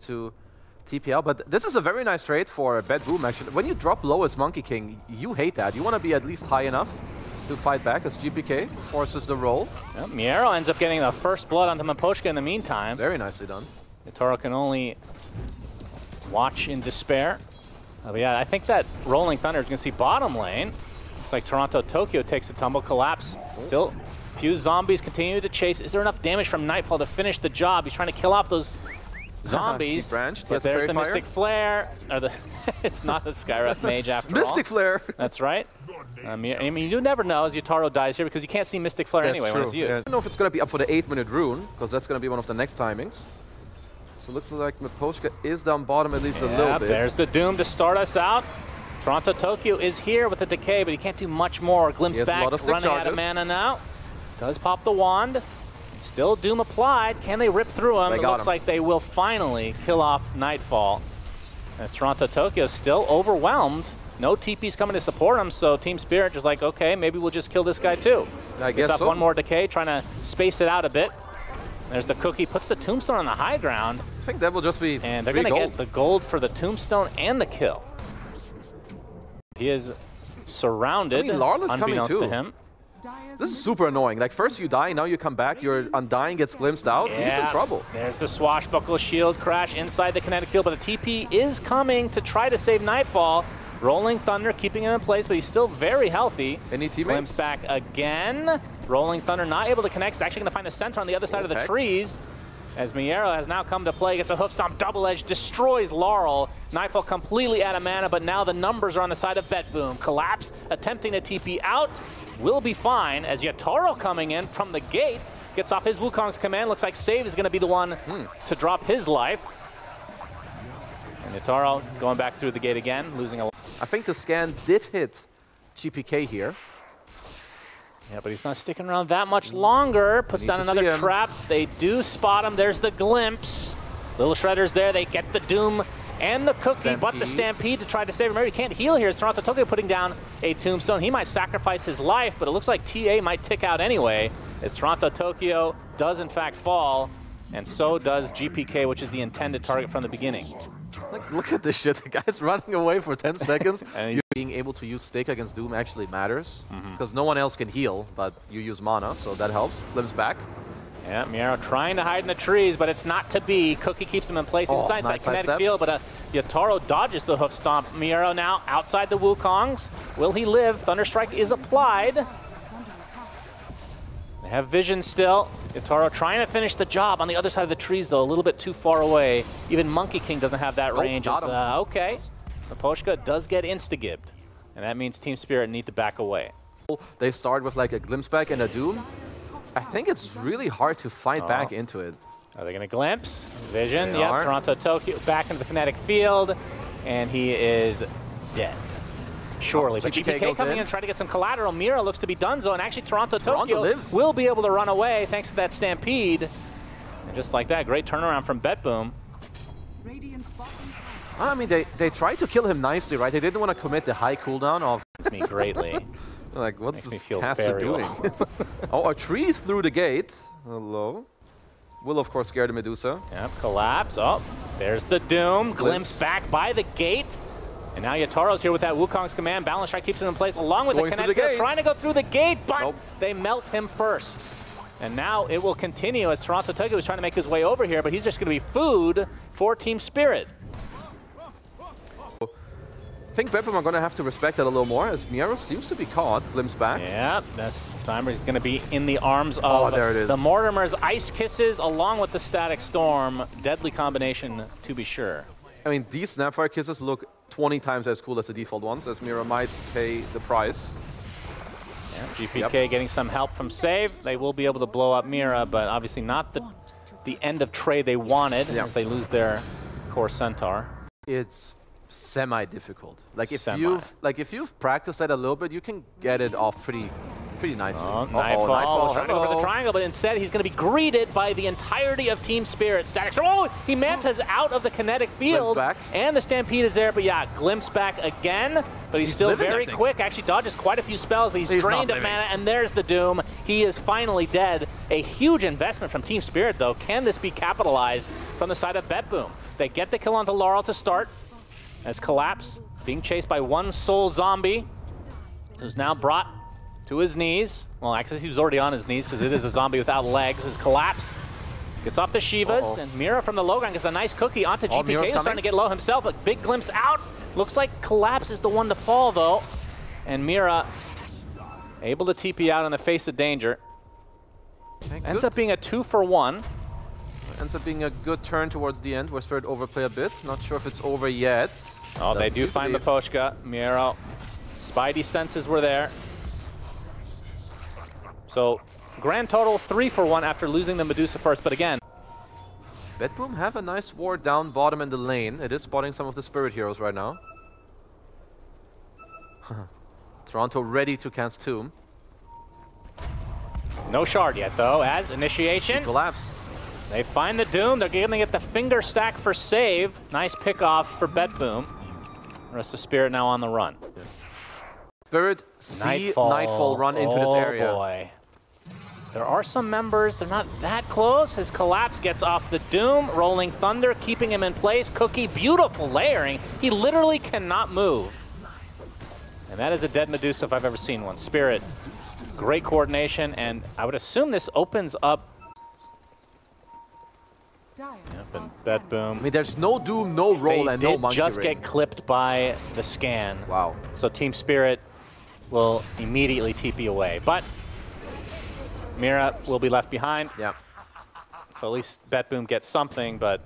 to TP out. But this is a very nice trade for BETBOOM, actually. When you drop low as Monkey King, you hate that. You want to be at least high enough to fight back as GPK forces the roll. Yep, Miero ends up getting the first blood onto Miposhka in the meantime. Very nicely done. Yatoro can only watch in despair. But yeah, I think that Rolling Thunder is going to see bottom lane. Looks like Toronto Tokyo takes a tumble, collapse. Still, few zombies continue to chase. Is there enough damage from Nightfall to finish the job? He's trying to kill off those zombies. He branched. But there's the Mystic Flare. Or the it's not the Skywrath Mage after all. Mystic Flare! That's right. I mean, you never know as Yatoro dies here because you can't see Mystic Flare anyway when it's used. Yeah. I don't know if it's going to be up for the 8-minute rune, because that's going to be one of the next timings. So it looks like Miposhka is down bottom at least a little bit. There's the Doom to start us out. Toronto Tokyo is here with the Decay, but he can't do much more. Glimpse back, running out of mana now. Does pop the wand. Still Doom applied. Can they rip through him? It looks like they will finally kill off Nightfall. As Toronto Tokyo is still overwhelmed. No TP's coming to support him, so Team Spirit just like, okay, maybe we'll just kill this guy too. I guess so. One more Decay, trying to space it out a bit. There's the Cookie, puts the Tombstone on the high ground. I think that will just be and they're going to get the gold for the Tombstone and the kill. He is surrounded, unbeknownst to him. This is super annoying. Like, first you die, now you come back, your Undying gets glimpsed out. He's in trouble. There's the Swashbuckle Shield crash inside the kinetic field, but the TP is coming to try to save Nightfall. Rolling Thunder keeping him in place, but he's still very healthy. Any teammates? Glimpse back again. Rolling Thunder not able to connect. He's actually going to find the center on the other side of the trees. As Miero has now come to play, gets a hoof stomp, double edge, destroys Laurel. Nightfall completely out of mana, but now the numbers are on the side of BETBOOM. Collapse, attempting to TP out, will be fine. As Yatoro coming in from the gate, gets off his Wukong's command. Looks like Save is going to be the one to drop his life. And Yatoro going back through the gate again, losing a... I think the scan did hit GPK here. Yeah, but he's not sticking around that much longer. Puts down another trap. They do spot him. There's the glimpse. Little Shredder's there. They get the Doom and the Cookie, but the Stampede to try to save him. He can't heal here. Toronto Tokyo putting down a Tombstone. He might sacrifice his life, but it looks like TA might tick out anyway, as Toronto Tokyo does in fact fall, and so does GPK, which is the intended target from the beginning. Like, look at this shit. The guy's running away for 10 seconds. And being able to use Stake against Doom actually matters, because no one else can heal, but you use mana, so that helps. Glimpse back. Yeah, Miero trying to hide in the trees, but it's not to be. Cookie keeps him in place inside that kinetic field, but Yatoro dodges the hoof stomp. Miero now outside the Wukongs. Will he live? Thunderstrike is applied. They have vision still. Yatoro trying to finish the job on the other side of the trees, though, a little bit too far away. Even Monkey King doesn't have that range. It's, okay. Miposhka does get insta-gibbed, and that means Team Spirit need to back away. They start with like a Glimpse back and a Doom. I think it's really hard to fight back into it. Are they going to glimpse? Vision, yep. Toronto Tokyo back into the kinetic field, and he is dead. Surely, but GPK coming in trying to get some collateral. Miero looks to be donezo, and actually Toronto Tokyo will be able to run away thanks to that Stampede. And just like that, great turnaround from BETBOOM. I mean, they tried to kill him nicely, right? They didn't want to commit the high cooldown of... me greatly. Like, what's this caster doing? Oh, a tree through the gate. Hello. Will, of course, scare the Medusa. Yep, collapse. Oh, there's the Doom. Glimpse back by the gate. And now Yatoro's here with that Wukong's command. Balance Strike keeps him in place along with the kinetic field, trying to go through the gate, but they melt him first. And now it will continue as Toronto Tokyo is trying to make his way over here, but he's just going to be food for Team Spirit. I think BETBOOM are going to have to respect that a little more, as Miero seems to be caught. Glimpse back. Yeah, this time he's going to be in the arms of the Mortimer's Ice Kisses along with the Static Storm. Deadly combination, to be sure. I mean, these Snapfire Kisses look 20 times as cool as the default ones, as Miero might pay the price. Yeah, GPK getting some help from Save. They will be able to blow up Miero, but obviously not the end of trade they wanted as they lose their core Centaur. It's semi-difficult. Like if you've practiced that a little bit, you can get it off pretty nicely. Nightfall trying to go for the triangle, but instead he's going to be greeted by the entirety of Team Spirit. Static. Oh, he mantas out of the kinetic field, and the Stampede is there. But yeah, Glimpse back again. But he's still very quick. Actually dodges quite a few spells, but he's drained of mana, and there's the Doom. He is finally dead. A huge investment from Team Spirit, though. Can this be capitalized from the side of BETBOOM? They get the kill onto Laurel to start, as Collapse being chased by one soul zombie, who's now brought to his knees. Well, actually, he was already on his knees because it is a zombie without legs. As Collapse gets off the Shivas, and Mira from the low ground gets a nice cookie onto GPK, who's starting to get low himself. A big glimpse out. Looks like Collapse is the one to fall, though. And Mira able to TP out in the face of danger. Okay, ends up being a 2-for-1. Ends up being a good turn towards the end where Spirit overplay a bit. Not sure if it's over yet. Oh, they do find the Poshka. Mira, Spidey senses were there. So, grand total 3-for-1 after losing the Medusa first, but again. BETBOOM have a nice ward down bottom in the lane. It is spotting some of the Spirit heroes right now. Toronto ready to cast Tomb. No shard yet, though, as initiation. Collapse. They find the Doom. They're going to get the finger stack for save. Nice pick off for BETBOOM. The rest of Spirit now on the run. Yeah. Spirit see Nightfall run into this area. Oh boy. There are some members. They're not that close as Collapse gets off the Doom. Rolling Thunder keeping him in place. Cookie, beautiful layering. He literally cannot move. And that is a dead Medusa if I've ever seen one. Spirit, great coordination, and I would assume this opens up. Yep, and BETBOOM. I mean, there's no Doom, no roll, and no monkey just ring. get clipped by the scan. Wow. So Team Spirit will immediately TP away. But Mira will be left behind. Yeah. So at least BETBOOM gets something, but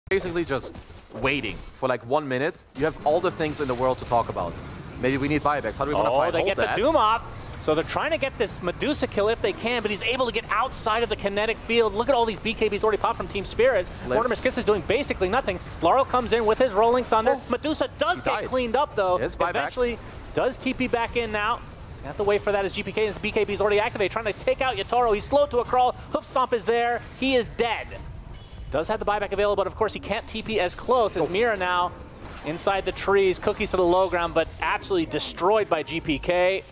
basically just waiting for like 1 minute. You have all the things in the world to talk about. Maybe we need buybacks. How do we want to fight? Oh, they get the Doom off. So they're trying to get this Medusa kill if they can, but he's able to get outside of the kinetic field. Look at all these BKBs already popped from Team Spirit. Mortimer Skitz is doing basically nothing. Laurel comes in with his Rolling Thunder. Oh, Medusa does get cleaned up, though. Eventually does TP back in now. You have to wait for that as GPK and his BKB is already activated, trying to take out Yatoro. He's slow to a crawl. Hoof Stomp is there. He is dead. Does have the buyback available, but of course he can't TP as close as Mira now inside the trees. Cookies to the low ground, but absolutely destroyed by GPK.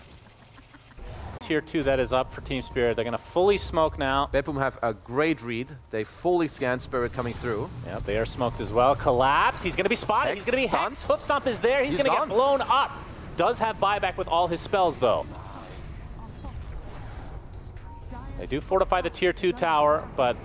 Tier 2 that is up for Team Spirit. They're going to fully smoke now. BETBOOM have a great read. They fully scan Spirit coming through. Yeah, they are smoked as well. Collapse. He's going to be spotted. He's going to be hexed. Hoof Stomp is there. He's going to get blown up. Does have buyback with all his spells, though. They do fortify the Tier 2 tower, but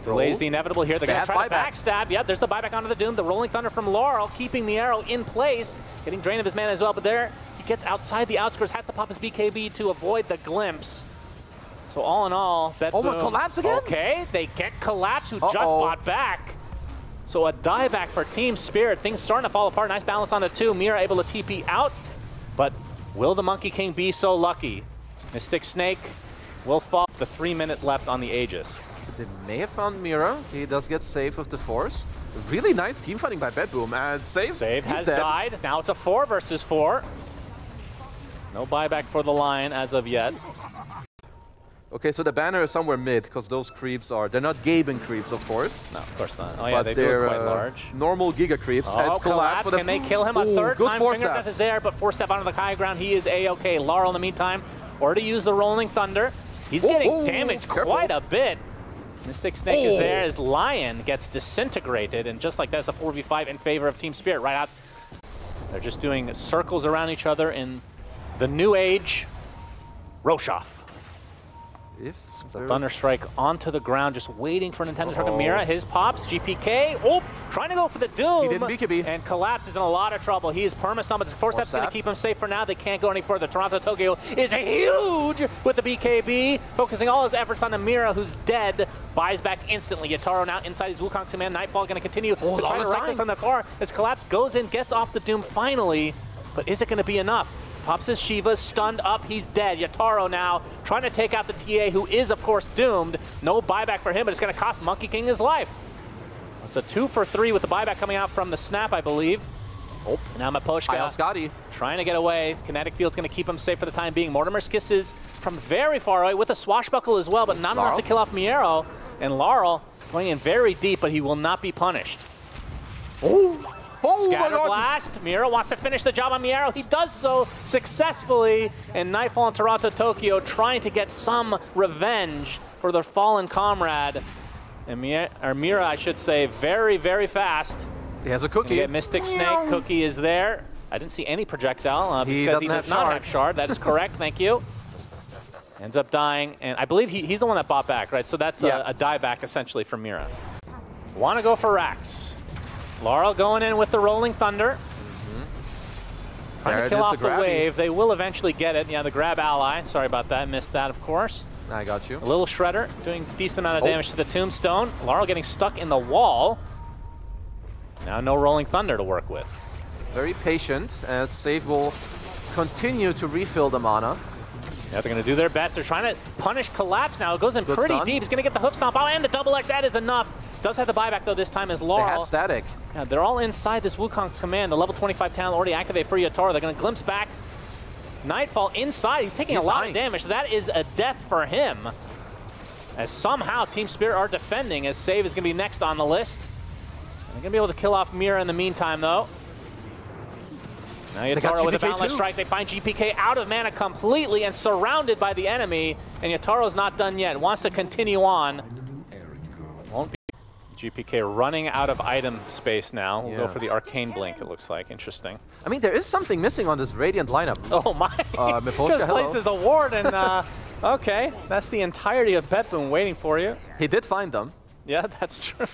delays the inevitable here. They're going to try to backstab. Yeah, there's the buyback onto the Doom. The Rolling Thunder from Laurel, keeping the arrow in place. Getting drained of his mana as well, but there he gets outside the outskirts, has to pop his BKB to avoid the glimpse. So all in all, BETBOOM. Oh, Collapse again? Okay, they get Collapse, who just bought back. So a dieback for Team Spirit. Things starting to fall apart. Nice balance on the 2. Mira able to TP out, but will the Monkey King be so lucky? Mystic Snake will fall. The 3 minute left on the Aegis. They may have found Mira. He does get saved with the Force. Really nice team fighting by BETBOOM. And Save has died. Now it's a 4 versus 4. No buyback for the Lion as of yet. Okay, so the banner is somewhere mid, because those creeps are... They're not Gaben creeps, of course. No, of course not. Oh yeah, they do quite large. Normal Giga creeps. Oh, Collapse. Can they kill him? A third time. Finger Death is there, but 4-step onto the high ground. He is A-okay. Laurel, in the meantime, or to use the Rolling Thunder. He's getting damaged quite a bit. Mystic Snake is there as Lion gets disintegrated, and just like that, it's a 4v5 in favor of Team Spirit right out. They're just doing circles around each other in the new age Roshoff. The Thunder Strike onto the ground, just waiting for Nintendo to target Mira. His pops, GPK. Oh, trying to go for the Doom. He didn't BKB. And Collapse is in a lot of trouble. He is perma-stunned, but his 4-step's going to keep him safe for now. They can't go any further. Toronto Tokyo is huge with the BKB, focusing all his efforts on the Mira, who's dead. Buys back instantly. Yatoro now inside his Wukong command. Nightfall going to continue to try to wreck him from the far as Collapse goes in, gets off the Doom finally. But is it going to be enough? Pops his Shiva, stunned up, he's dead. Yatoro now trying to take out the TA, who is, of course, doomed. No buyback for him, but it's going to cost Monkey King his life. It's a 2 for 3 with the buyback coming out from the snap, I believe. Oh, now Maposhka trying to get away. Kinetic Field's going to keep him safe for the time being. Mortimer Skitz is from very far away with a swashbuckle as well, but not enough to kill off Miero. And Laurel going in very deep, but he will not be punished. Scatter Blast. Mira wants to finish the job on Miero. He does so successfully. And Nightfall and Toronto Tokyo trying to get some revenge for their fallen comrade. And Mira, I should say, very, very fast. He has a cookie. Get Mystic Snake. Cookie is there. I didn't see any projectile because he does not have shard. That is correct. Thank you. Ends up dying, and I believe he's the one that bought back, right? So that's a die back essentially from Mira. Want to go for Rax. Laurel going in with the Rolling Thunder. Trying to kill off the wave. They will eventually get it. Yeah, the grab ally. Sorry about that. Missed that, of course. I got you. A little Shredder doing a decent amount of damage to the Tombstone. Laurel getting stuck in the wall. Now no Rolling Thunder to work with. Very patient as Save will continue to refill the mana. Yeah, they're going to do their best. They're trying to punish Collapse now. It goes in pretty deep. He's going to get the hoof stomp out and the double X. That is enough. Does have the buyback, though, this time as Laurel. They have static. Yeah, they're all inside this Wukong's command. The level 25 talent already activated for Yatoro. They're going to glimpse back. Nightfall inside. He's taking a lot of damage. That is a death for him. As somehow Team Spirit are defending, as Save is going to be next on the list. They're going to be able to kill off Mira in the meantime, though. Now Yatoro with a Boundless Strike. They find GPK out of mana completely and surrounded by the enemy. And Yataro's not done yet. Wants to continue on. Won't be. GPK running out of item space now. We'll go for the Arcane Blink, it looks like. Interesting. I mean, there is something missing on this Radiant lineup. Oh my! Miposhka, places a ward and okay, that's the entirety of BETBOOM waiting for you. He did find them. Yeah, that's true.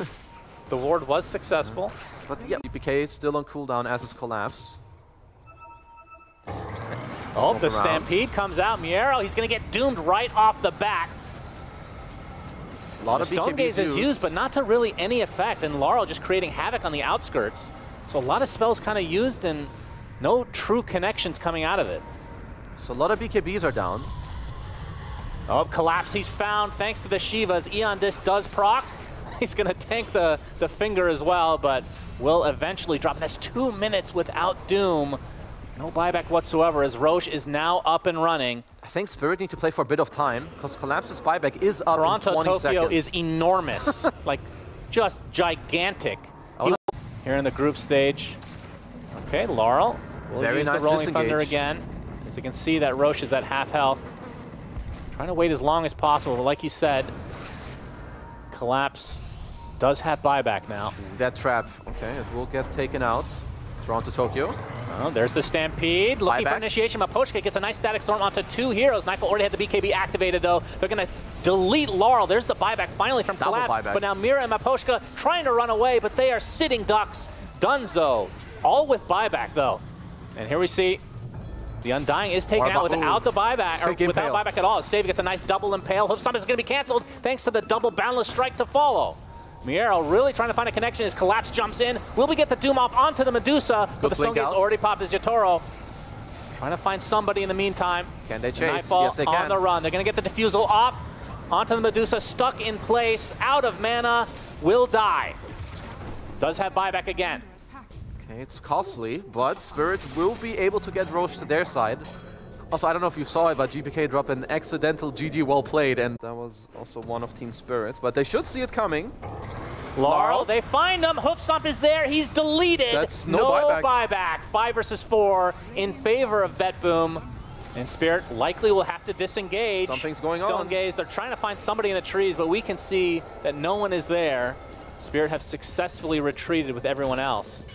The ward was successful. But yeah, GPK is still on cooldown as is Collapse. Oh, the Stampede comes out. Miero, he's going to get doomed right off the bat. A lot of Stone Gaze is used, but not to really any effect. And Laurel just creating havoc on the outskirts. So a lot of spells kind of used and no true connections coming out of it. So a lot of BKBs are down. Oh, Collapse he's found thanks to the Shivas. Eon Disc does proc. He's going to tank the finger as well, but will eventually drop. And that's 2 minutes without Doom. No buyback whatsoever as Roche is now up and running. I think Spirit need to play for a bit of time because Collapse's buyback is up Toronto, in 20 Tokyo seconds. is enormous, like just gigantic. Here in the group stage. Okay, Laurel will use the Rolling Thunder again. As you can see that Roche is at half health. Trying to wait as long as possible, but like you said, Collapse does have buyback now. That trap, okay, it will get taken out. Toronto, Tokyo. Oh, there's the Stampede. Looking for initiation. Miposhka gets a nice Static Storm onto 2 heroes. Nightfall already had the BKB activated, though. They're going to delete Laurel. There's the buyback finally from Collapse. But now Mira and Miposhka trying to run away, but they are sitting ducks. Dunzo. All with buyback, though. And here we see the Undying is taken out without the buyback, or without buyback at all. Save gets a nice double impale. Hoof Stomp is going to be canceled thanks to the double Boundless Strike to follow. Miero really trying to find a connection as Collapse jumps in. Will we get the Doom off onto the Medusa? But the Stone Gate's already popped as Yatoro. Trying to find somebody in the meantime. Can they chase? Nightfall Yes, they can. on the run. They're going to get the Diffusal off onto the Medusa. Stuck in place. Out of mana. Will die. Does have buyback again. Okay, it's costly, but Spirit will be able to get Roche to their side. Also, I don't know if you saw it, but GPK dropped an accidental GG well played, and that was also one of Team Spirit's, but they should see it coming. Laurel, they find him. Hoof Stomp is there. He's deleted. That's no buyback. 5 versus 4 in favor of BETBOOM. And Spirit likely will have to disengage. Something's going on. Stone Gaze, they're trying to find somebody in the trees, but we can see that no one is there. Spirit have successfully retreated with everyone else.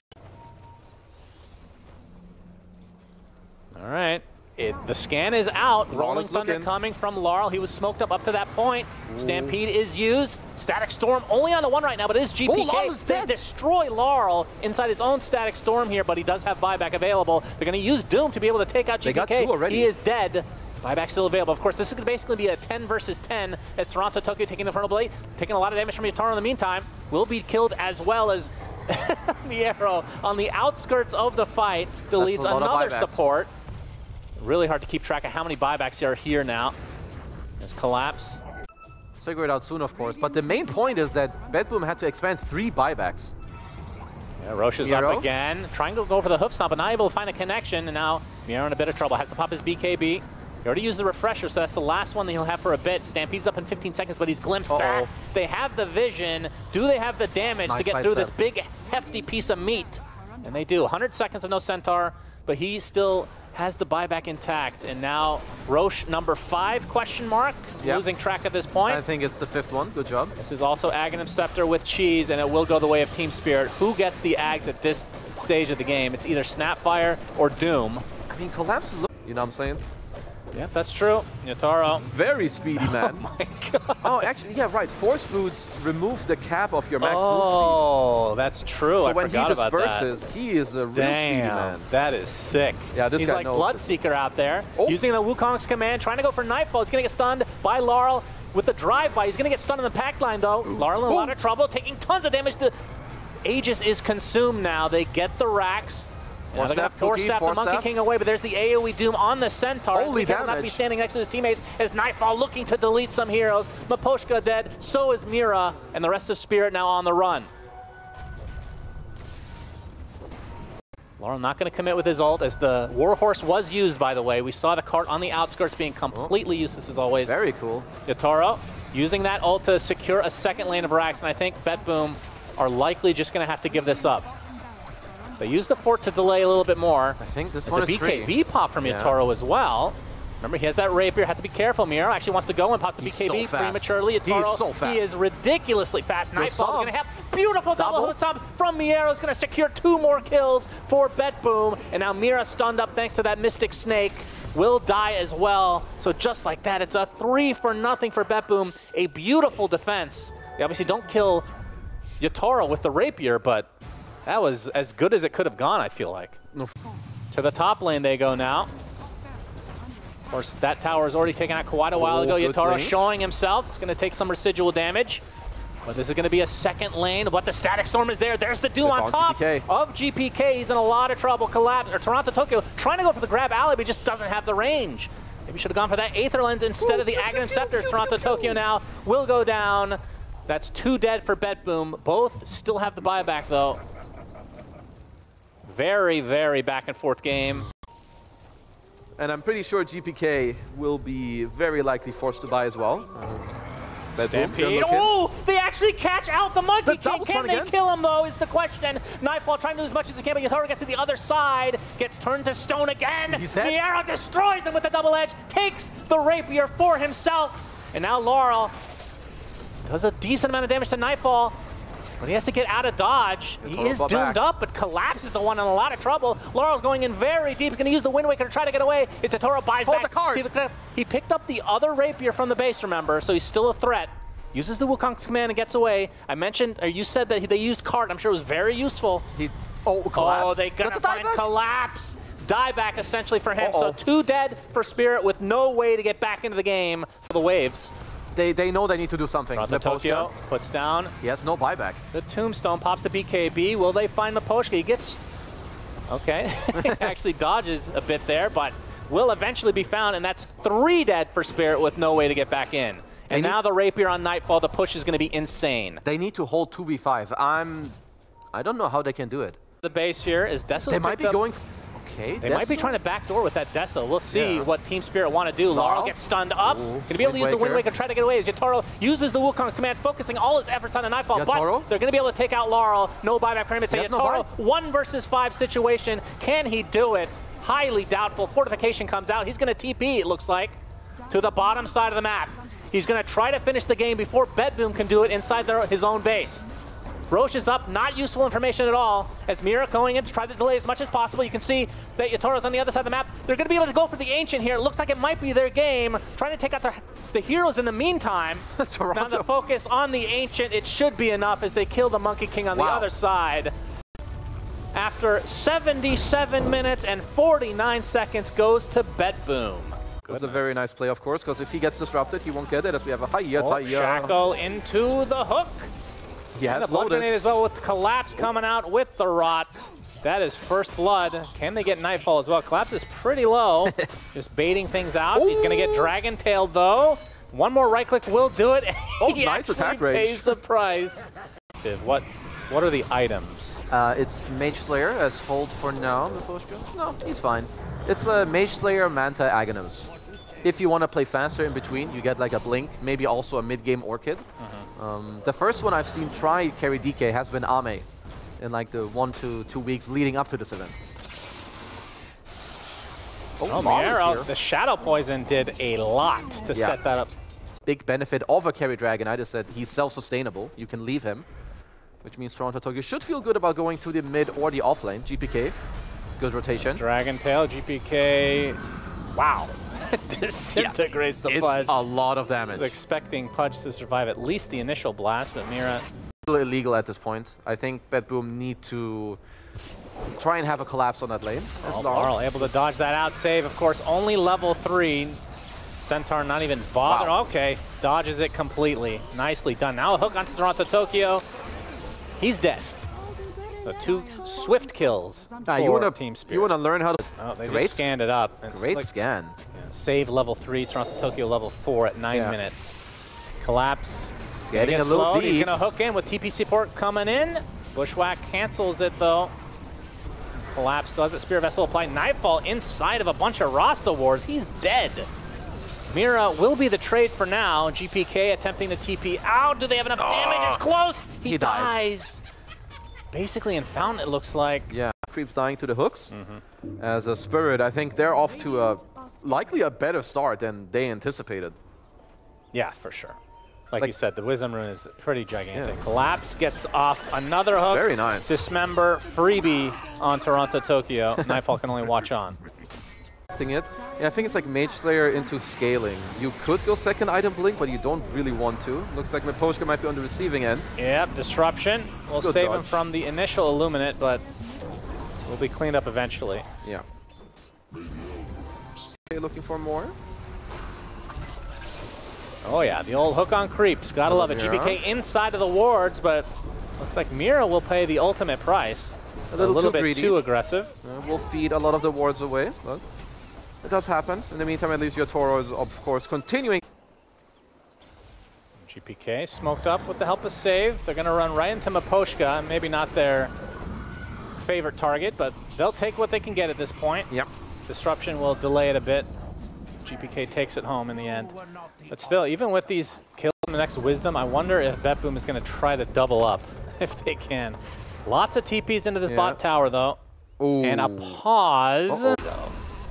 All right. The scan is out. Rolling Thunder coming from Laurel. He was smoked up to that point. Stampede is used. Static Storm only on the one right now, but it is GPK. They destroy Laurel inside his own Static Storm here, but he does have buyback available. They're going to use Doom to be able to take out GPK. They got 2 already. He is dead. Buyback still available. Of course, this is going to basically be a 10 versus 10 as Toronto, Tokyo taking the Infernal Blade, taking a lot of damage from Yatoro in the meantime. Will be killed as well as Miero on the outskirts of the fight. Deletes another support. Really hard to keep track of how many buybacks are here now. There's Collapse. Figure it out soon, of course. But the main point is that BETBOOM had to expand 3 buybacks. Yeah, Roche is up again. Trying to go for the hoof stomp, but not able to find a connection. And now Miero in a bit of trouble. Has to pop his BKB. He already used the refresher, so that's the last one that he'll have for a bit. Stampede's up in 15 seconds, but he's glimpsed back. They have the vision. Do they have the damage to get through this big, hefty piece of meat? And they do. 100 seconds of no Centaur, but he still has the buyback intact, and now Roche number 5, question mark, losing track at this point. I think it's the 5th one, good job. This is also Aghanim Scepter with Cheese, and it will go the way of Team Spirit. Who gets the Ags at this stage of the game? It's either Snapfire or Doom. I mean, Collapse is, you know what I'm saying? Yep, that's true. Yotaro. Very speedy, man. Oh my god. Oh, actually, yeah, right. Force boots remove the cap of your max move speed. Oh, that's true. So I when he forgot about disperses, he is a real speedy man. That is sick. Yeah, this He's guy like knows Bloodseeker out there, using the Wukong's command, trying to go for Nightfall. He's going to get stunned by Laurel with the drive-by. He's going to get stunned in the pack line, though. Laurel in a lot of trouble, taking tons of damage. The Aegis is consumed now. They get the racks. Now they're going to force the Monkey King away, but there's the AoE Doom on the Centaur. Holy damage. He will not be standing next to his teammates as Nightfall looking to delete some heroes. Miposhka dead, so is Mira, and the rest of Spirit now on the run. Laurel not going to commit with his ult, as the Warhorse was used, by the way. We saw the cart on the outskirts being completely useless as always. Very cool. Yotaro using that ult to secure a second lane of racks, and I think BETBOOM are likely just going to have to give this up. They used the fort to delay a little bit more. I think this one is free. It's a BKB pop from Yotaro as well. Remember, he has that Rapier. Have to be careful. Miro actually wants to go and pop the BKB prematurely. Yotaro, he's so fast. He is ridiculously fast. Nightfall is going to have beautiful double hook stomp from Miro. Is going to secure 2 more kills for BETBOOM. And now Mira stunned up thanks to that Mystic Snake. Will die as well. So just like that, it's a 3-for-0 for BETBOOM. A beautiful defense. They obviously don't kill Yotaro with the Rapier, but that was as good as it could have gone, I feel like. To the top lane they go now. Of course, that tower is already taken out quite a while ago. Yotaro showing himself. It's going to take some residual damage. But this is going to be a second lane. But the Static Storm is there. There's the Doom on top of GPK. He's in a lot of trouble. Collapse, or Toronto Tokyo trying to go for the grab alley, but just doesn't have the range. Maybe should have gone for that Aether Lens instead of the Aghanim Scepter. Toronto Tokyo now will go down. That's 2 dead for BETBOOM. Both still have the buyback, though. Very, very back and forth game. And I'm pretty sure GPK will be very likely forced to buy as well. Stampede. Oh, they actually catch out the Monkey King. Can they kill him, though, is the question. Nightfall trying to do as much as he can, but Yotaro gets to the other side, gets turned to stone again. Miero destroys him with the double edge, takes the Rapier for himself. And now Laurel does a decent amount of damage to Nightfall. But he has to get out of dodge. He is doomed up, but Collapse is the one in a lot of trouble. Laurel going in very deep. He's going to use the Wind Waker to try to get away. It's Yotaro buys back. He picked up the other Rapier from the base, remember, so he's still a threat. Uses the Wukong's command and gets away. I mentioned, or you said that they used cart. I'm sure it was very useful. Collapse. Oh, they're going to find Collapse. Dieback essentially for him. So 2 dead for Spirit with no way to get back into the game for the waves. They know they need to do something. Tokyo puts down. He has no buyback. The Tombstone pops the BKB. Will they find Miposhka? He gets... Okay. Actually dodges a bit there, but will eventually be found, and that's 3 dead for Spirit with no way to get back in. And now the Rapier on Nightfall, the push is going to be insane. They need to hold 2v5. I don't know how they can do it. The base here is Deso. They might be going... Okay, they might be trying to backdoor with that Deso. We'll see what Team Spirit want to do. Laurel gets stunned up. Going to be able to use the Wind Waker, try to get away as Yotaro uses the Wukong command, focusing all his efforts on the Nightfall. But they're going to be able to take out Laurel. No buyback for him. It's a Yotaro 1 versus 5 situation. Can he do it? Highly doubtful. Fortification comes out. He's going to TP, it looks like, to the bottom side of the map. He's going to try to finish the game before BETBOOM can do it inside his own base. Roche is up, not useful information at all, as Mira going in to try to delay as much as possible. You can see that Yotoro's on the other side of the map. They're going to be able to go for the Ancient here. It looks like it might be their game, trying to take out the heroes in the meantime. Now the focus on the Ancient, it should be enough as they kill the Monkey King on the other side. After 77 minutes and 49 seconds goes to BETBOOM. It was a very nice play, of course, because if he gets disrupted, he won't get it, as we have a Shackle into the hook. Yeah, the Blood Grenade as well with Collapse coming out with the Rot. That is first blood. Can they get Nightfall as well? Collapse is pretty low. Just baiting things out. He's going to get Dragon Tailed though. One more right click will do it. He nice attack range. Pays the price. What are the items? It's Mage Slayer as hold for now. No, he's fine. It's a Mage Slayer, Manta, Aghanims. If you want to play faster in between, you get like a Blink, maybe also a mid-game Orchid. The first one I've seen try carry DK has been Ame in like the 1 to 2 weeks leading up to this event. Oh, Miero, the Shadow Poison did a lot to set that up. Big benefit of a carry dragon, I just said he's self-sustainable. You can leave him, which means Toronto Tokyo should feel good about going to the mid or the off lane. GPK, good rotation. Dragon Tail, GPK, wow. Disintegrates the Pudge. It's a lot of damage. Expecting Pudge to survive at least the initial blast, but Mira... Still illegal at this point. I think BETBOOM need to try and have a collapse on that lane. Laurel able to dodge that out. Save, of course, only level 3. Centaur not even bothered. Wow. Okay, dodges it completely. Nicely done. Now a hook onto Toronto Tokyo. He's dead. So 2 swift kills for Team Spirit. You want to learn how to... Oh, they just scanned it up. Great scan. Yeah, save level 3, Toronto Tokyo level 4 at 9 minutes. Collapse. Getting a little deep. He's going to hook in with TP support coming in. Bushwhack cancels it though. Collapse does it. Spear Vessel applied. Nightfall inside of a bunch of Rasta Wars. He's dead. Mira will be the trade for now. GPK attempting to TP out. Do they have enough damage? It's close. He dies. Basically in Fountain, it looks like. Yeah, creeps dying to the hooks. As a Spirit, I think they're off to likely a better start than they anticipated. Yeah, for sure. Like you said, the Wisdom Rune is pretty gigantic. Collapse gets off another hook. Very nice. Dismember, freebie on Toronto Tokyo. Nightfall can only watch on. Yeah, I think it's like Mage Slayer into scaling. You could go second item blink, but you don't really want to. Looks like Miposhka might be on the receiving end. Yep, Disruption. We'll save him from the initial Illuminate, but will be cleaned up eventually. Yeah. Okay, looking for more. Oh yeah, the old hook on creeps. Gotta love it. GPK inside of the wards, but looks like Mira will pay the ultimate price. A little bit too aggressive. Will feed a lot of the wards away, but it does happen. In the meantime, at least your Toro is, of course, continuing. GPK smoked up with the help of save. They're going to run right into Miposhka. Maybe not their favorite target, but they'll take what they can get at this point. Yep. Disruption will delay it a bit. GPK takes it home in the end. But still, even with these kills in the next Wisdom, I wonder if BETBOOM is going to try to double up if they can. Lots of TPs into this bot tower, though. Ooh. And a pause.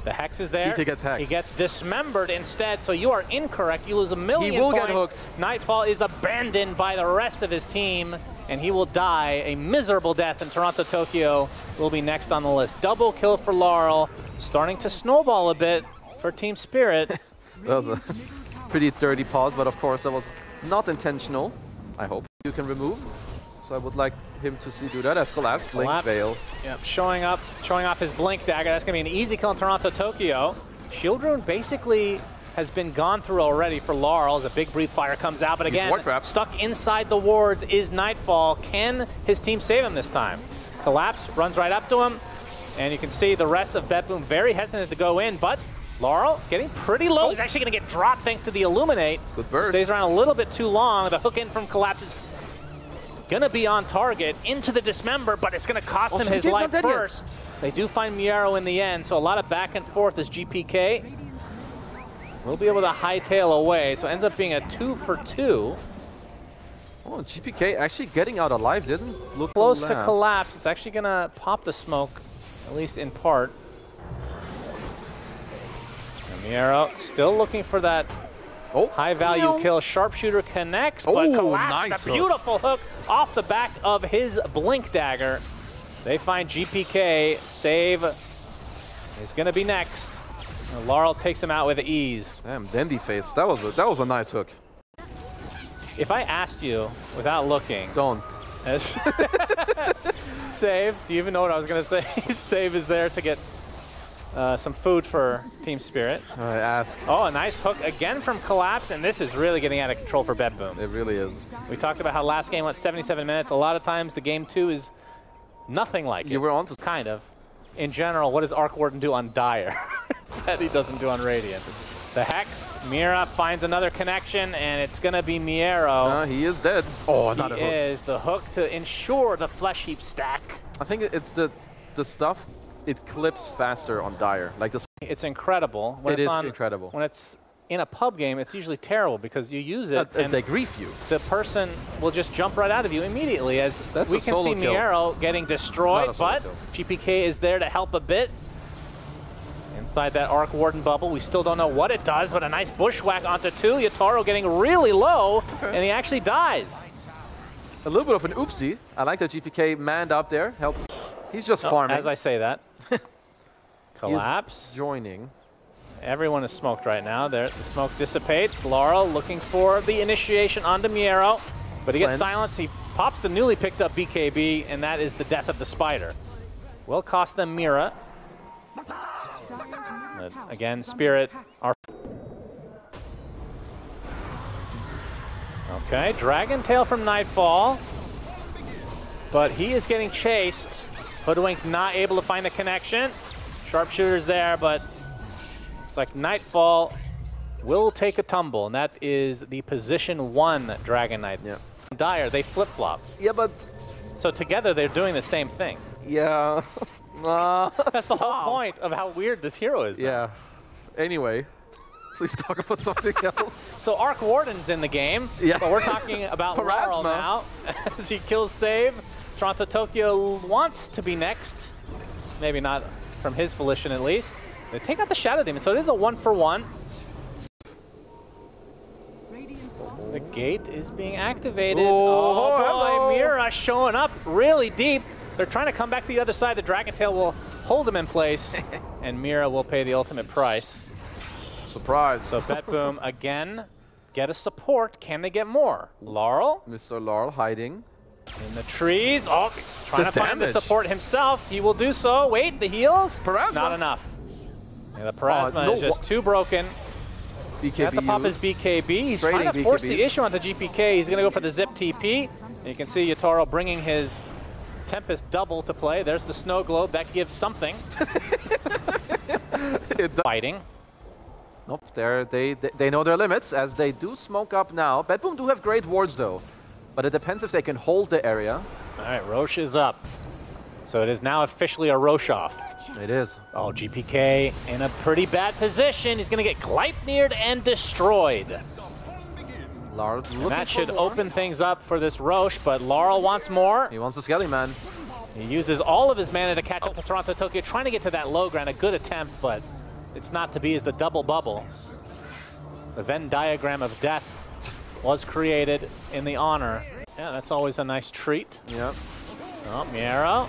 The Hex is there. He gets dismembered instead, so you are incorrect. You lose a million He will points. get hooked. Nightfall is abandoned by the rest of his team, and he will die a miserable death, and Toronto Tokyo will be next on the list. Double kill for Laurel, starting to snowball a bit for Team Spirit. That was a pretty dirty pause, but of course that was not intentional. I hope you can remove. So I would like him to do that as Collapse. Blink, Veil. Yep, showing off his Blink Dagger. That's going to be an easy kill in Toronto Tokyo. Shield Rune basically has been gone through already for Laurel as a big Breathe Fire comes out. But again, stuck inside the wards is Nightfall. Can his team save him this time? Collapse runs right up to him. And you can see the rest of BETBOOM very hesitant to go in. But Laurel getting pretty low. He's actually going to get dropped thanks to the Illuminate. Good burst. Stays around a little bit too long. The hook in from Collapse is gonna be on target into the Dismember, but it's gonna cost him his life first. They do find Miero in the end, so a lot of back and forth as GPK will be able to hightail away, so it ends up being a 2 for 2. Oh, GPK actually getting out alive didn't look close to Collapse. It's actually gonna pop the smoke, at least in part. And Miero still looking for that high value kill. Sharpshooter connects, but Collapse, nice, a beautiful hook off the back of his Blink Dagger. They find GPK. Save is going to be next. And Laurel takes him out with ease. Damn, dandy face. That was a nice hook. If I asked you without looking, don't. Save. Do you even know what I was going to say? Save is there to get some food for Team Spirit. I ask. Oh, a nice hook again from Collapse, and this is really getting out of control for BETBOOM. It really is. We talked about how last game went 77 minutes. A lot of times the game 2 is nothing like it. You were on to kind of. In general, what does Arc Warden do on Dire that he doesn't do on Radiant? The Hex, Mira finds another connection, and it's going to be Miero. He is dead. Oh, another hook. He is the hook to ensure the Flesh Heap stack. I think it's the stuff. It clips faster on Dire. Like this. It's incredible. When it's incredible. When it's in a pub game, it's usually terrible because you use it and they grief you. The person will just jump right out of you immediately. As we can see Miero getting destroyed, but GPK is there to help a bit. Inside that Arc Warden bubble, we still don't know what it does, but a nice bushwhack onto 2. Yatoro getting really low, and he actually dies. A little bit of an oopsie. I like that GPK manned up there. Help. He's just farming. As I say that. Collapse. Joining. Everyone is smoked right now. There, the smoke dissipates. Laurel looking for the initiation onto Miero, but he gets silenced. He pops the newly picked up BKB, and that is the death of the spider. Will cost them Mira. But again, Spirit are... Okay, Dragon Tail from Nightfall, but he is getting chased. Hoodwink not able to find the connection. Sharpshooter's there, but it's like Nightfall will take a tumble, and that is the position 1 Dragon Knight. Yeah. Dire, they flip-flop. Yeah, but... So together they're doing the same thing. Yeah. That's the whole point of how weird this hero is. Yeah. Anyway, please talk about something else. So Arc Warden's in the game, but we're talking about Laurel now as he kills save. Toronto Tokyo wants to be next. Maybe not from his volition at least. They take out the Shadow Demon, so it is a 1-for-1. The gate is being activated. Oh boy, Mira showing up really deep. They're trying to come back to the other side. The Dragon Tail will hold him in place, and Mira will pay the ultimate price. Surprise. So BETBOOM again, get a support. Can they get more? Laurel? Mr. Laurel hiding. In the trees. Oh, trying to find the support himself. He will do so. Wait, the heals? Parasma. Not enough. Yeah, the Parasma is just too broken. BKB At the pop is BKB. He's trying to force the issue onto GPK. He's going to go for the zip TP. And you can see Yatoro bringing his Tempest double to play. There's the snow globe. That gives something. Fighting. Nope, they know their limits, as they do smoke up now. BETBOOM do have great wards, though. But it depends if they can hold the area. All right, Roche is up. So it is now officially a Roche-off. It is. Oh, GPK in a pretty bad position. He's going to get Gleipnired and destroyed. That should open things up for this Roche, but Laurel wants more. He wants the Skelly Man. He uses all of his mana to catch up to Toronto Tokyo, trying to get to that low ground. A good attempt, but it's not to be as the double bubble. The Venn diagram of death was created in the honor. Yeah, that's always a nice treat. Yep. Oh, Miero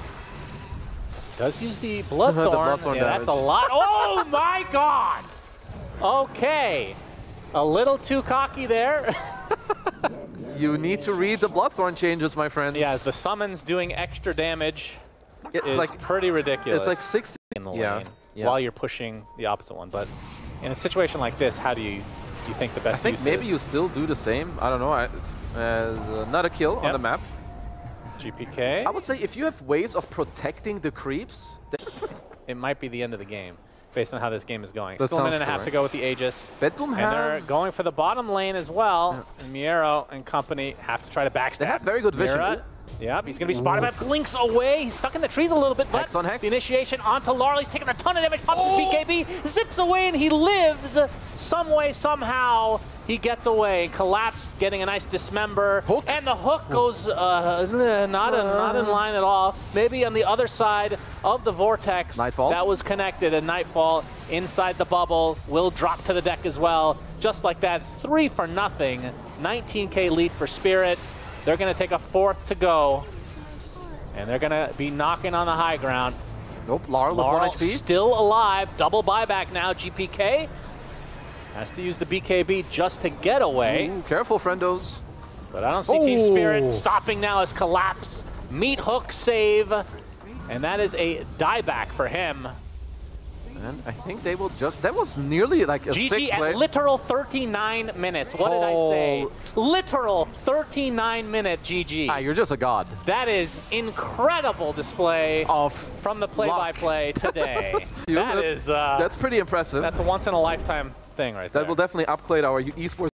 does use the Bloodthorn. Yeah, that's a lot. Oh my God! Okay. A little too cocky there. You need to read the Bloodthorn changes, my friends. Yeah, the summons doing extra damage is like pretty ridiculous. It's like 60 in the lane while you're pushing the opposite one. But in a situation like this, how do you think the best use is? I think maybe you still do the same. I don't know. Not a kill on the map. GPK. I would say if you have ways of protecting the creeps, it might be the end of the game, based on how this game is going. That Still a minute and a half to go with the Aegis. BETBOOM and they're going for the bottom lane as well. And Miero and company have to try to backstab. They have very good vision. Yep, he's going to be spotted, but blinks away. He's stuck in the trees a little bit, but Hex on Hex. The initiation onto Laurel. He's taking a ton of damage. Pops his BKB, zips away, and he lives. Some way, somehow, he gets away. Collapse, getting a nice dismember. Hook. And the hook goes not in line at all. Maybe on the other side of the vortex. Nightfall. That was connected, and Nightfall inside the bubble will drop to the deck as well. Just like that, it's 3-0. 19K lead for Spirit. They're going to take a 4th to go, and they're going to be knocking on the high ground. Nope, Laurel with 1 HP. Still alive, double buyback now. GPK has to use the BKB just to get away. Ooh, careful, friendos. But I don't see Team Spirit stopping now as Collapse. Meat hook save, and that is a dieback for him. And I think they will just... That was nearly like a GG sick play. at literal 39 minutes. What did I say? Literal 39-minute GG. Ah, you're just a god. That is incredible display from the play-by-play today. That's pretty impressive. That's a once-in-a-lifetime thing right there. That will definitely upgrade our esports